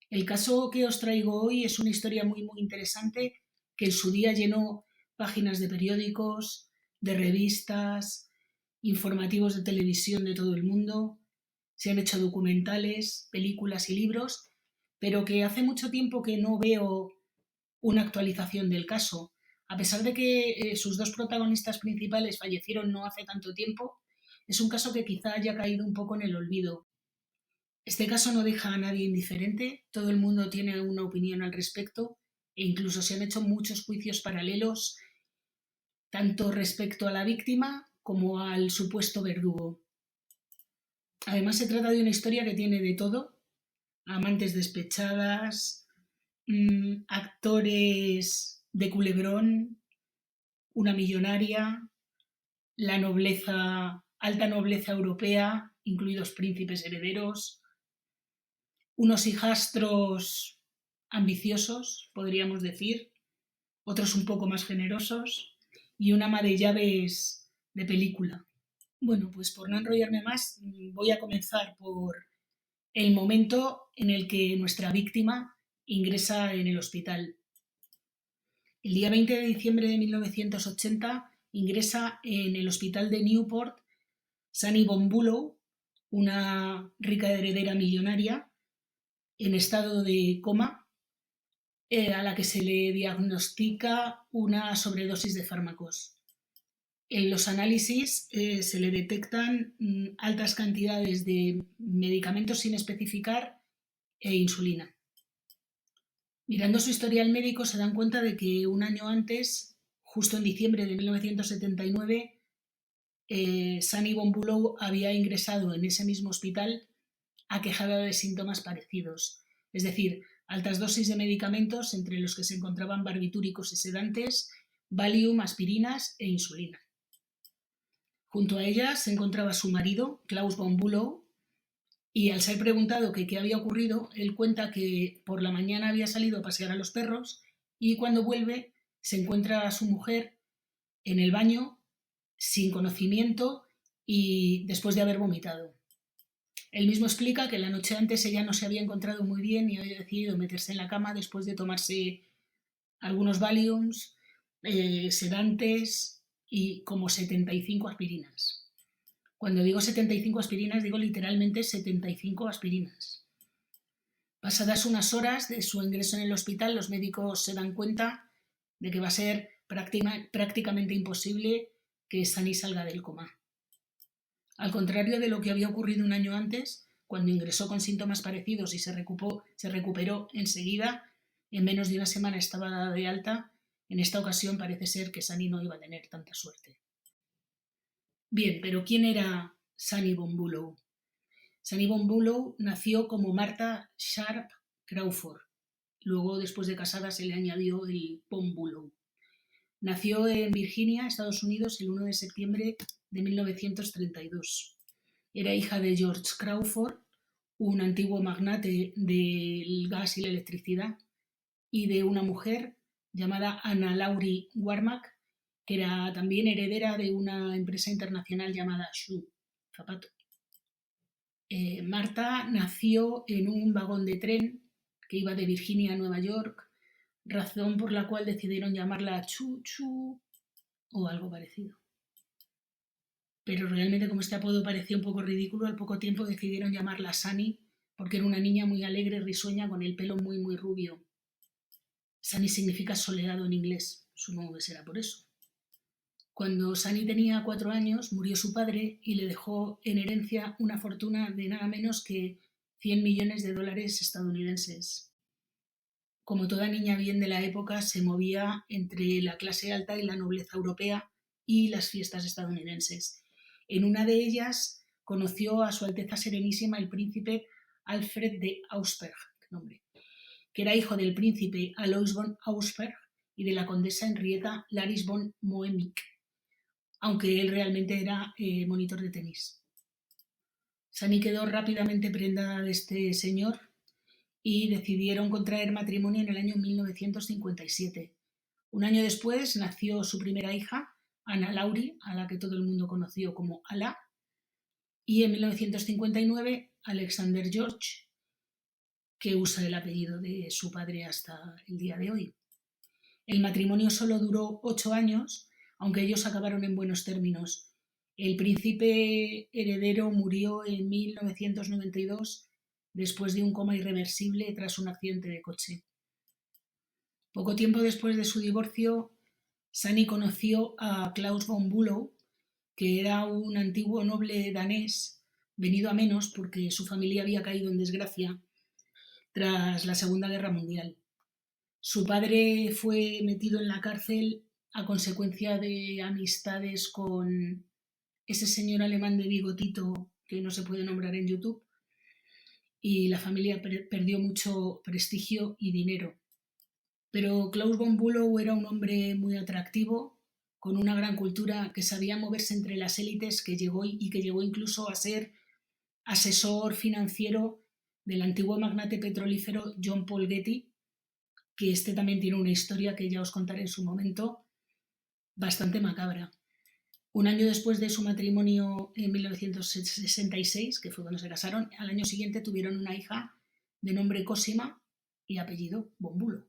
El caso que os traigo hoy es una historia muy interesante que en su día llenó páginas de periódicos, de revistas, informativos de televisión de todo el mundo. Se han hecho documentales, películas y libros, pero que hace mucho tiempo que no veo una actualización del caso. A pesar de que sus dos protagonistas principales fallecieron no hace tanto tiempo, es un caso que quizá haya caído un poco en el olvido. Este caso no deja a nadie indiferente, todo el mundo tiene una opinión al respecto e incluso se han hecho muchos juicios paralelos, tanto respecto a la víctima como al supuesto verdugo. Además, se trata de una historia que tiene de todo: amantes despechadas, actores de culebrón, una millonaria, la nobleza, alta nobleza europea, incluidos príncipes herederos, unos hijastros ambiciosos, podríamos decir, otros un poco más generosos y un ama de llaves de película. Bueno, pues por no enrollarme más, voy a comenzar por el momento en el que nuestra víctima ingresa en el hospital. El día 20 de diciembre de 1980 ingresa en el hospital de Newport Sunny Bonbulo, una rica heredera millonaria, en estado de coma, a la que se le diagnostica una sobredosis de fármacos. En los análisis se le detectan altas cantidades de medicamentos sin especificar e insulina. Mirando su historial médico se dan cuenta de que un año antes, justo en diciembre de 1979, Sunny Bonbulo había ingresado en ese mismo hospital aquejada de síntomas parecidos, es decir, altas dosis de medicamentos entre los que se encontraban barbitúricos y sedantes, Valium, aspirinas e insulina. Junto a ella se encontraba su marido, Klaus von Bülow, y al ser preguntado que qué había ocurrido, él cuenta que por la mañana había salido a pasear a los perros y cuando vuelve se encuentra a su mujer en el baño sin conocimiento y después de haber vomitado. Él mismo explica que la noche antes ella no se había encontrado muy bien y había decidido meterse en la cama después de tomarse algunos Valiums, sedantes y como 75 aspirinas. Cuando digo 75 aspirinas, digo literalmente 75 aspirinas. Pasadas unas horas de su ingreso en el hospital, los médicos se dan cuenta de que va a ser prácticamente imposible que Sunny salga del coma. Al contrario de lo que había ocurrido un año antes, cuando ingresó con síntomas parecidos y se recuperó enseguida, en menos de una semana estaba dada de alta. En esta ocasión parece ser que Sunny no iba a tener tanta suerte. Bien, pero ¿quién era Sunny Bonbulo? Sunny Bonbulo nació como Martha Sharp Crawford. Luego, después de casada, se le añadió el Bonbulo. Nació en Virginia, Estados Unidos, el 1 de septiembre de 1932. Era hija de George Crawford, un antiguo magnate del gas y la electricidad, y de una mujer llamada Anna Laurie Warmack, que era también heredera de una empresa internacional llamada Shoe, zapato. Marta nació en un vagón de tren que iba de Virginia a Nueva York, razón por la cual decidieron llamarla Chuchu o algo parecido. Pero realmente, como este apodo parecía un poco ridículo, al poco tiempo decidieron llamarla Sunny porque era una niña muy alegre, risueña, con el pelo muy rubio. Sunny significa soleado en inglés, supongo que será por eso. Cuando Sunny tenía 4 años, murió su padre y le dejó en herencia una fortuna de nada menos que 100 millones de dólares estadounidenses. Como toda niña bien de la época, se movía entre la clase alta y la nobleza europea y las fiestas estadounidenses. En una de ellas conoció a Su Alteza Serenísima el príncipe Alfred de Auersperg, que era hijo del príncipe Alois von Auersperg y de la condesa Henrietta Laris von Moemijk, aunque él realmente era monitor de tenis. Sunny quedó rápidamente prendada de este señor y decidieron contraer matrimonio en el año 1957. Un año después nació su primera hija, Anna Laurie, a la que todo el mundo conoció como Ala, y en 1959 Alexander George, que usa el apellido de su padre hasta el día de hoy. El matrimonio solo duró 8 años, aunque ellos acabaron en buenos términos. El príncipe heredero murió en 1992 después de un coma irreversible tras un accidente de coche. Poco tiempo después de su divorcio, Sunny conoció a Claus von Bülow, que era un antiguo noble danés venido a menos porque su familia había caído en desgracia tras la Segunda Guerra Mundial. Su padre fue metido en la cárcel a consecuencia de amistades con ese señor alemán de bigotito que no se puede nombrar en YouTube, y la familia perdió mucho prestigio y dinero. Pero Claus von Bülow era un hombre muy atractivo, con una gran cultura, que sabía moverse entre las élites, que llegó incluso a ser asesor financiero del antiguo magnate petrolífero John Paul Getty, que este también tiene una historia que ya os contaré en su momento, bastante macabra. Un año después de su matrimonio, en 1966, que fue cuando se casaron, al año siguiente tuvieron una hija de nombre Cosima y apellido von Bülow.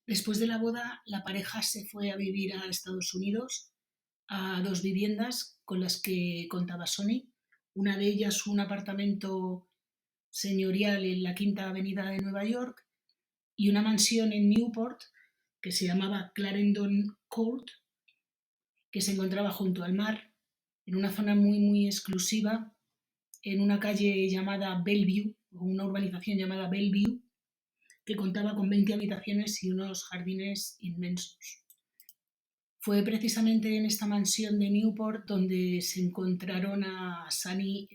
Después de la boda, la pareja se fue a vivir a Estados Unidos, a 2 viviendas con las que contaba Sunny. Una de ellas, un apartamento señorial en la Quinta Avenida de Nueva York, y una mansión en Newport que se llamaba Clarendon Court, que se encontraba junto al mar, en una zona muy exclusiva, en una calle llamada Bellevue, o una urbanización llamada Bellevue, que contaba con 20 habitaciones y unos jardines inmensos. Fue precisamente en esta mansión de Newport donde se encontraron a Sunny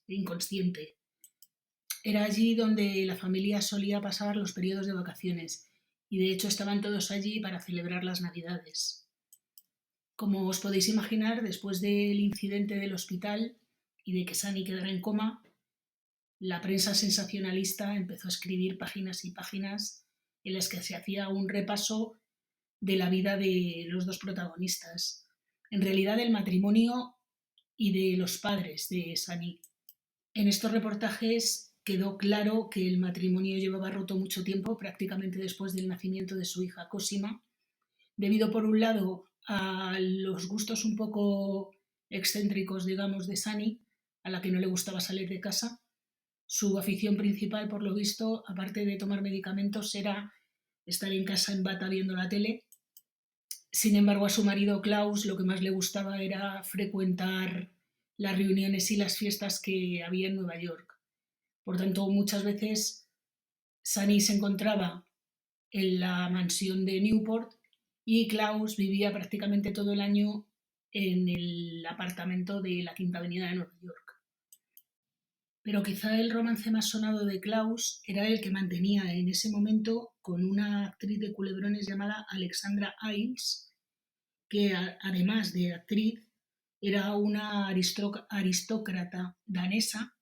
inconsciente. Era allí donde la familia solía pasar los periodos de vacaciones, y de hecho estaban todos allí para celebrar las Navidades. Como os podéis imaginar, después del incidente del hospital y de que Sunny quedara en coma, la prensa sensacionalista empezó a escribir páginas y páginas en las que se hacía un repaso de la vida de los dos protagonistas, en realidad del matrimonio y de los padres de Sunny. En estos reportajes quedó claro que el matrimonio llevaba roto mucho tiempo, prácticamente después del nacimiento de su hija Cosima, debido por un lado a los gustos un poco excéntricos, digamos, de Sunny, a la que no le gustaba salir de casa. Su afición principal, por lo visto, aparte de tomar medicamentos, era estar en casa en bata viendo la tele. Sin embargo, a su marido Klaus lo que más le gustaba era frecuentar las reuniones y las fiestas que había en Nueva York. Por tanto, muchas veces Sunny se encontraba en la mansión de Newport y Klaus vivía prácticamente todo el año en el apartamento de la Quinta Avenida de Nueva York. Pero quizá el romance más sonado de Klaus era el que mantenía en ese momento con una actriz de culebrones llamada Alexandra Ailes, que además de actriz era una aristócrata danesa,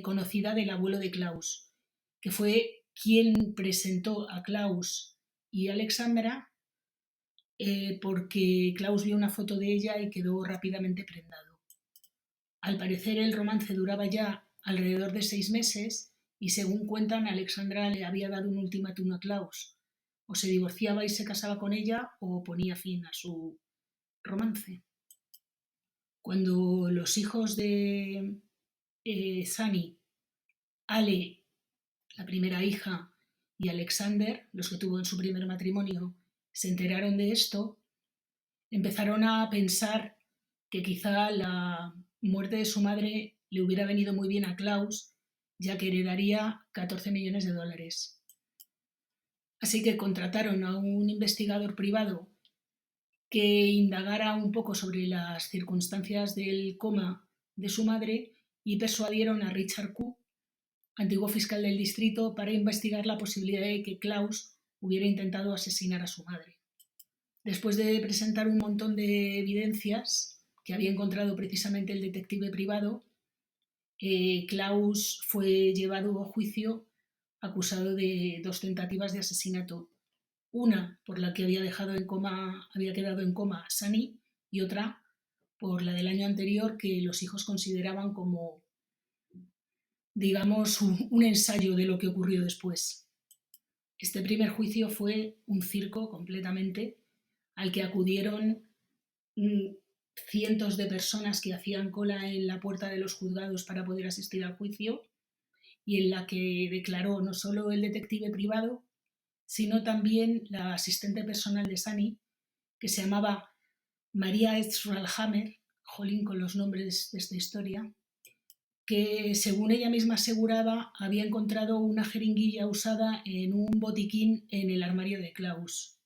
conocida del abuelo de Klaus, que fue quien presentó a Klaus y Alexandra, porque Klaus vio una foto de ella y quedó rápidamente prendado. Al parecer el romance duraba ya alrededor de 6 meses y, según cuentan, Alexandra le había dado un ultimátum a Klaus: o se divorciaba y se casaba con ella o ponía fin a su romance. Cuando los hijos de Sunny, Ale, la primera hija, y Alexander, los que tuvo en su primer matrimonio, se enteraron de esto, empezaron a pensar que quizá la muerte de su madre le hubiera venido muy bien a Klaus, ya que heredaría 14 millones de dólares. Así que contrataron a un investigador privado que indagara un poco sobre las circunstancias del coma de su madre, y persuadieron a Richard Q, antiguo fiscal del distrito, para investigar la posibilidad de que Klaus hubiera intentado asesinar a su madre. Después de presentar un montón de evidencias que había encontrado precisamente el detective privado, Klaus fue llevado a juicio acusado de 2 tentativas de asesinato. Una por la que había quedado en coma Sunny, y otra por la del año anterior, que los hijos consideraban como digamos, un ensayo de lo que ocurrió después. Este primer juicio fue un circo completamente al que acudieron cientos de personas que hacían cola en la puerta de los juzgados para poder asistir al juicio, y en la que declaró no solo el detective privado, sino también la asistente personal de Sunny, que se llamaba María Etzralhammer, jolín con los nombres de esta historia, que según ella misma aseguraba había encontrado una jeringuilla usada en un botiquín en el armario de Klaus.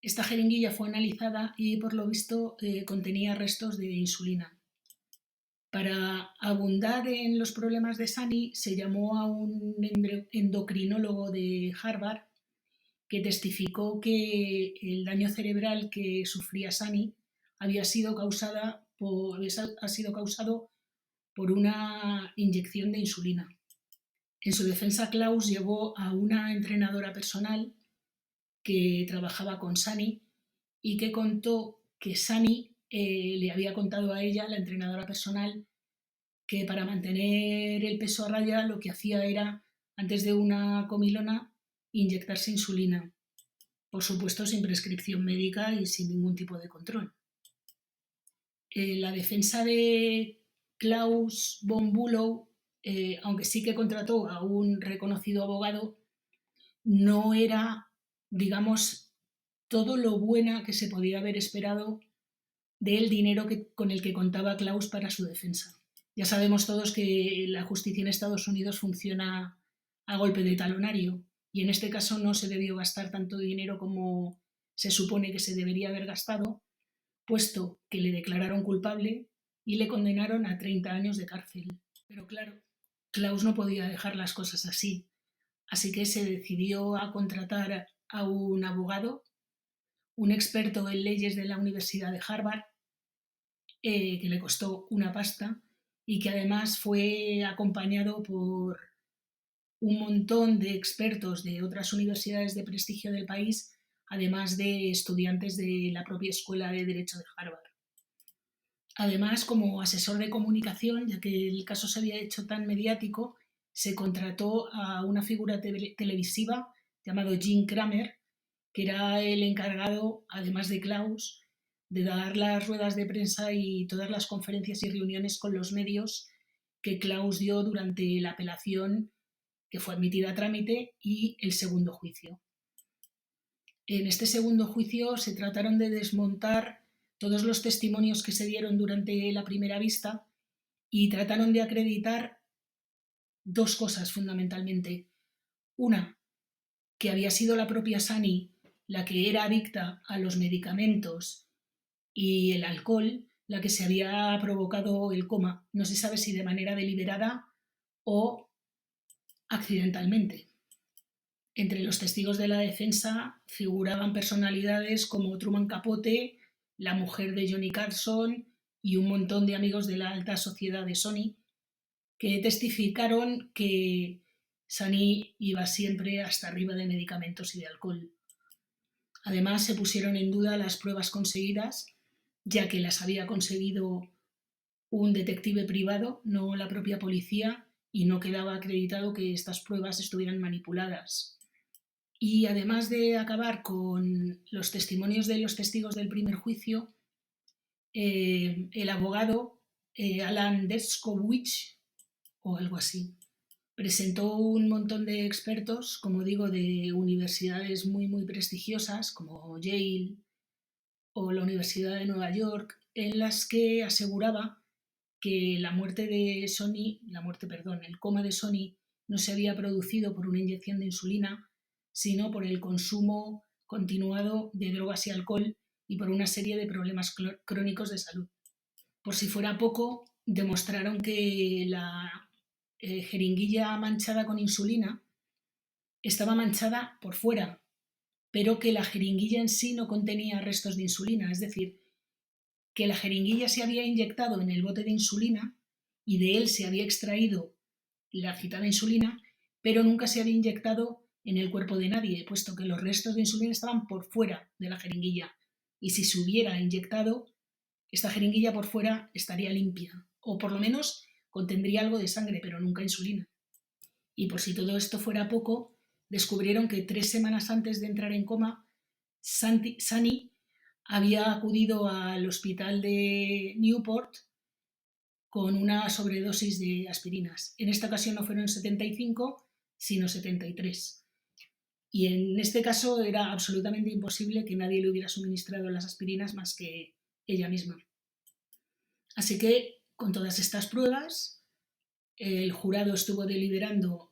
Esta jeringuilla fue analizada y por lo visto contenía restos de insulina. Para abundar en los problemas de Sunny, se llamó a un endocrinólogo de Harvard que testificó que el daño cerebral que sufría Sunny había sido causado por una inyección de insulina. En su defensa, Klaus llevó a una entrenadora personal que trabajaba con Sunny y que contó que Sunny le había contado a ella, la entrenadora personal, que para mantener el peso a raya lo que hacía era, antes de una comilona, inyectarse insulina. Por supuesto, sin prescripción médica y sin ningún tipo de control. La defensa de Klaus von Bülow, aunque sí que contrató a un reconocido abogado, no era, digamos, todo lo buena que se podía haber esperado del dinero con el que contaba Klaus para su defensa. Ya sabemos todos que la justicia en Estados Unidos funciona a golpe de talonario, y en este caso no se debió gastar tanto dinero como se supone que se debería haber gastado, puesto que le declararon culpable y le condenaron a 30 años de cárcel. Pero claro, Klaus no podía dejar las cosas así que se decidió a contratar a un abogado, un experto en leyes de la Universidad de Harvard, que le costó una pasta y que además fue acompañado por un montón de expertos de otras universidades de prestigio del país, además de estudiantes de la propia Escuela de Derecho de Harvard. Además, como asesor de comunicación, ya que el caso se había hecho tan mediático, se contrató a una figura televisiva llamado Jim Cramer, que era el encargado, además de Klaus, de dar las ruedas de prensa y todas las conferencias y reuniones con los medios que Klaus dio durante la apelación que fue admitida a trámite y el segundo juicio. En este segundo juicio se trataron de desmontar todos los testimonios que se dieron durante la primera vista y trataron de acreditar dos cosas fundamentalmente. Una, que había sido la propia Sunny la que era adicta a los medicamentos y el alcohol la que se había provocado el coma. No se sabe si de manera deliberada o accidentalmente. Entre los testigos de la defensa figuraban personalidades como Truman Capote, la mujer de Johnny Carson y un montón de amigos de la alta sociedad de Sony, que testificaron que Sunny iba siempre hasta arriba de medicamentos y de alcohol. Además, se pusieron en duda las pruebas conseguidas, ya que las había conseguido un detective privado, no la propia policía, y no quedaba acreditado que estas pruebas estuvieran manipuladas. Y además de acabar con los testimonios de los testigos del primer juicio, el abogado Alan Dershowitz, o algo así, presentó un montón de expertos, como digo, de universidades muy prestigiosas, como Yale o la Universidad de Nueva York, en las que aseguraba que el coma de Sony no se había producido por una inyección de insulina, sino por el consumo continuado de drogas y alcohol y por una serie de problemas crónicos de salud. Por si fuera poco, demostraron que la jeringuilla manchada con insulina estaba manchada por fuera, pero que la jeringuilla en sí no contenía restos de insulina, es decir, que la jeringuilla se había inyectado en el bote de insulina y de él se había extraído la citada insulina, pero nunca se había inyectado en el cuerpo de nadie, puesto que los restos de insulina estaban por fuera de la jeringuilla, y si se hubiera inyectado, esta jeringuilla por fuera estaría limpia, o por lo menos contendría algo de sangre, pero nunca insulina. Y por si todo esto fuera poco, descubrieron que 3 semanas antes de entrar en coma, Sunny había acudido al hospital de Newport con una sobredosis de aspirinas. En esta ocasión no fueron 75, sino 73. Y en este caso era absolutamente imposible que nadie le hubiera suministrado las aspirinas más que ella misma. Así que, con todas estas pruebas, el jurado estuvo deliberando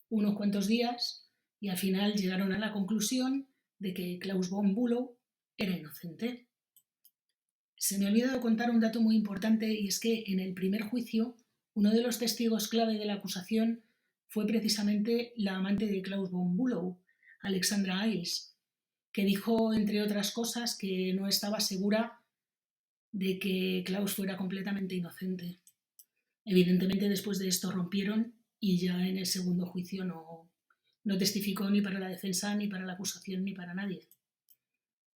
unos cuantos días y al final llegaron a la conclusión de que Klaus von Bülow era inocente. Se me ha olvidado contar un dato muy importante, y es que en el primer juicio uno de los testigos clave de la acusación fue precisamente la amante de Klaus von Bülow, Alexandra Iles, que dijo, entre otras cosas, que no estaba segura de que Klaus fuera completamente inocente. Evidentemente, después de esto rompieron y ya en el segundo juicio no testificó ni para la defensa, ni para la acusación, ni para nadie.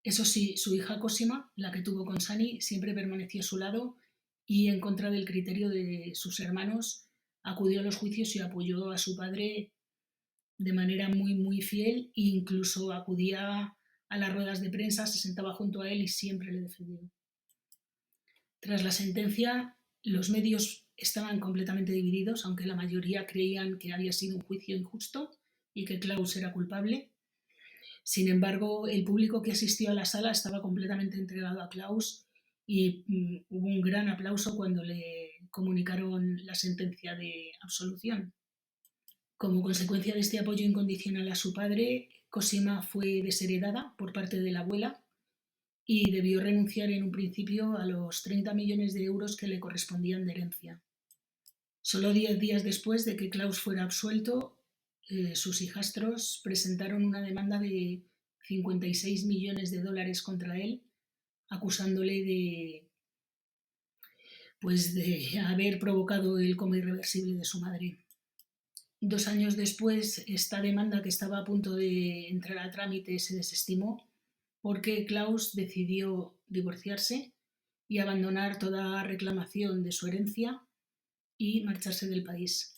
Eso sí, su hija Cosima, la que tuvo con Sunny, siempre permaneció a su lado y, en contra del criterio de sus hermanos, acudió a los juicios y apoyó a su padre de manera muy, muy fiel, e incluso acudía a las ruedas de prensa, se sentaba junto a él y siempre le defendió. Tras la sentencia, los medios estaban completamente divididos, aunque la mayoría creían que había sido un juicio injusto y que Klaus era culpable. Sin embargo, el público que asistió a la sala estaba completamente entregado a Klaus y hubo un gran aplauso cuando le comunicaron la sentencia de absolución. Como consecuencia de este apoyo incondicional a su padre, Cosima fue desheredada por parte de la abuela y debió renunciar en un principio a los 30 millones de euros que le correspondían de herencia. Solo 10 días después de que Klaus fuera absuelto, sus hijastros presentaron una demanda de 56 millones de dólares contra él, acusándole de haber provocado el coma irreversible de su madre. 2 años después, esta demanda, que estaba a punto de entrar a trámite, se desestimó porque Klaus decidió divorciarse y abandonar toda reclamación de su herencia y marcharse del país.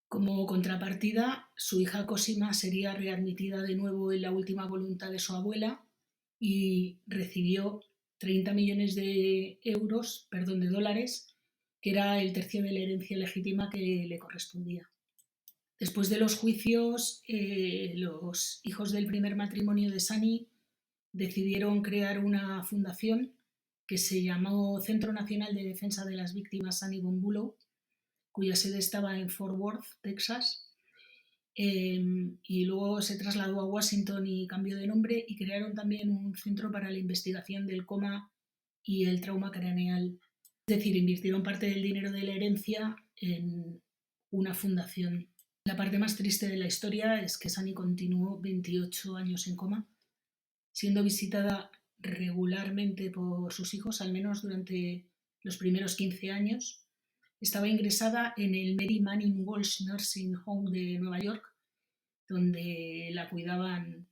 Como contrapartida, su hija Cosima sería readmitida de nuevo en la última voluntad de su abuela y recibió 30 millones de dólares, que era el tercio de la herencia legítima que le correspondía. Después de los juicios, los hijos del primer matrimonio de Sunny decidieron crear una fundación que se llamó Centro Nacional de Defensa de las Víctimas Sunny von Bülow, cuya sede estaba en Fort Worth, Texas, y luego se trasladó a Washington y cambió de nombre, y crearon también un centro para la investigación del coma y el trauma craneal. Es decir, invirtieron parte del dinero de la herencia en una fundación. La parte más triste de la historia es que Sunny continuó 28 años en coma, siendo visitada regularmente por sus hijos, al menos durante los primeros 15 años. Estaba ingresada en el Mary Manning Walsh Nursing Home de Nueva York, donde la cuidaban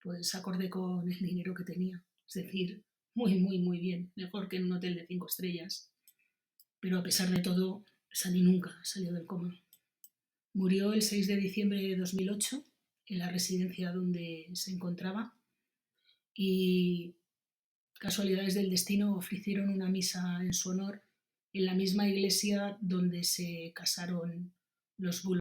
pues acorde con el dinero que tenía. Es decir, muy, muy, muy bien. Mejor que en un hotel de 5 estrellas. Pero a pesar de todo, Sunny nunca salió del coma. Murió el 6 de diciembre de 2008 en la residencia donde se encontraba, y casualidades del destino ofrecieron una misa en su honor en la misma iglesia donde se casaron los Bülow.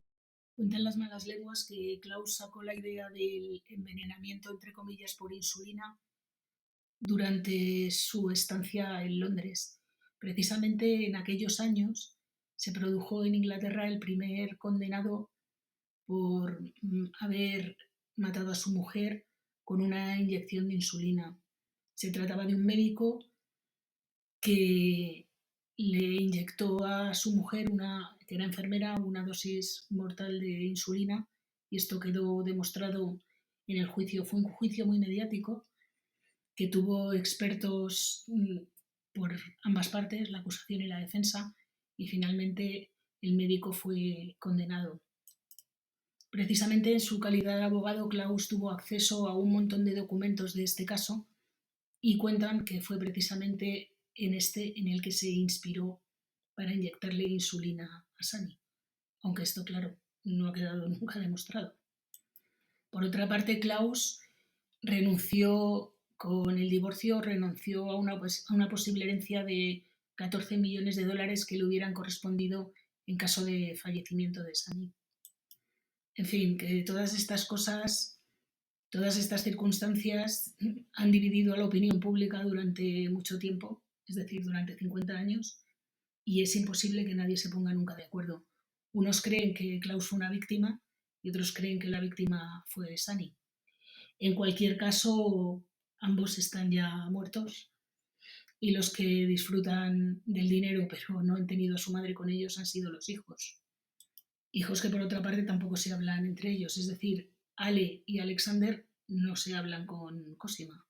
Cuentan las malas lenguas que Klaus sacó la idea del envenenamiento, entre comillas, por insulina durante su estancia en Londres. Precisamente en aquellos años se produjo en Inglaterra el primer condenado por haber matado a su mujer con una inyección de insulina. Se trataba de un médico que le inyectó a su mujer, que era enfermera, una dosis mortal de insulina, y esto quedó demostrado en el juicio. Fue un juicio muy mediático que tuvo expertos por ambas partes, la acusación y la defensa, y finalmente el médico fue condenado. Precisamente en su calidad de abogado, Klaus tuvo acceso a un montón de documentos de este caso, y cuentan que fue precisamente en el que se inspiró para inyectarle insulina a Sunny, aunque esto, claro, no ha quedado nunca demostrado. Por otra parte, Klaus renunció con el divorcio, renunció a una posible herencia de 14 millones de dólares que le hubieran correspondido en caso de fallecimiento de Sunny. En fin, que todas estas cosas, todas estas circunstancias han dividido a la opinión pública durante mucho tiempo, es decir, durante 50 años, y es imposible que nadie se ponga nunca de acuerdo. Unos creen que Klaus fue una víctima y otros creen que la víctima fue Sunny. En cualquier caso, ambos están ya muertos y los que disfrutan del dinero pero no han tenido a su madre con ellos han sido los hijos. Hijos que por otra parte tampoco se hablan entre ellos, es decir, Ale y Alexander no se hablan con Cosima,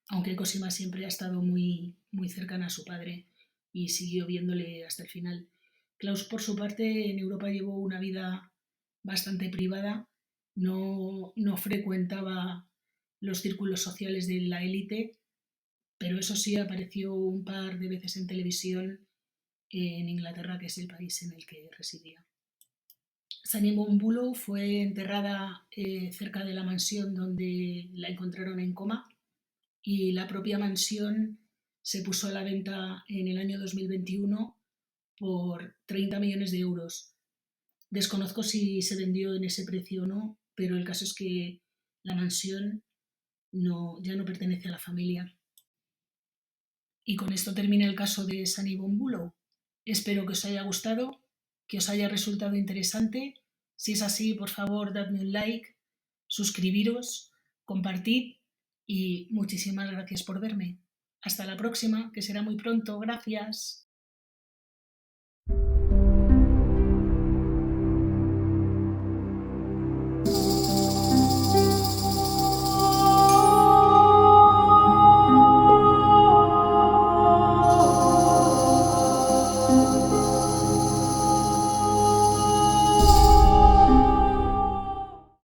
aunque Cosima siempre ha estado muy, muy cercana a su padre y siguió viéndole hasta el final. Klaus, por su parte, en Europa llevó una vida bastante privada, no frecuentaba los círculos sociales de la élite, pero eso sí apareció un par de veces en televisión en Inglaterra, que es el país en el que residía. Sunny Bonbulo fue enterrada cerca de la mansión donde la encontraron en coma y la propia mansión se puso a la venta en el año 2021 por 30 millones de euros. Desconozco si se vendió en ese precio o no, pero el caso es que la mansión ya no pertenece a la familia. Y con esto termina el caso de Sunny Bonbulo. Espero que os haya gustado, que os haya resultado interesante. Si es así, por favor, dadme un like, suscribiros, compartid y muchísimas gracias por verme. Hasta la próxima, que será muy pronto. Gracias.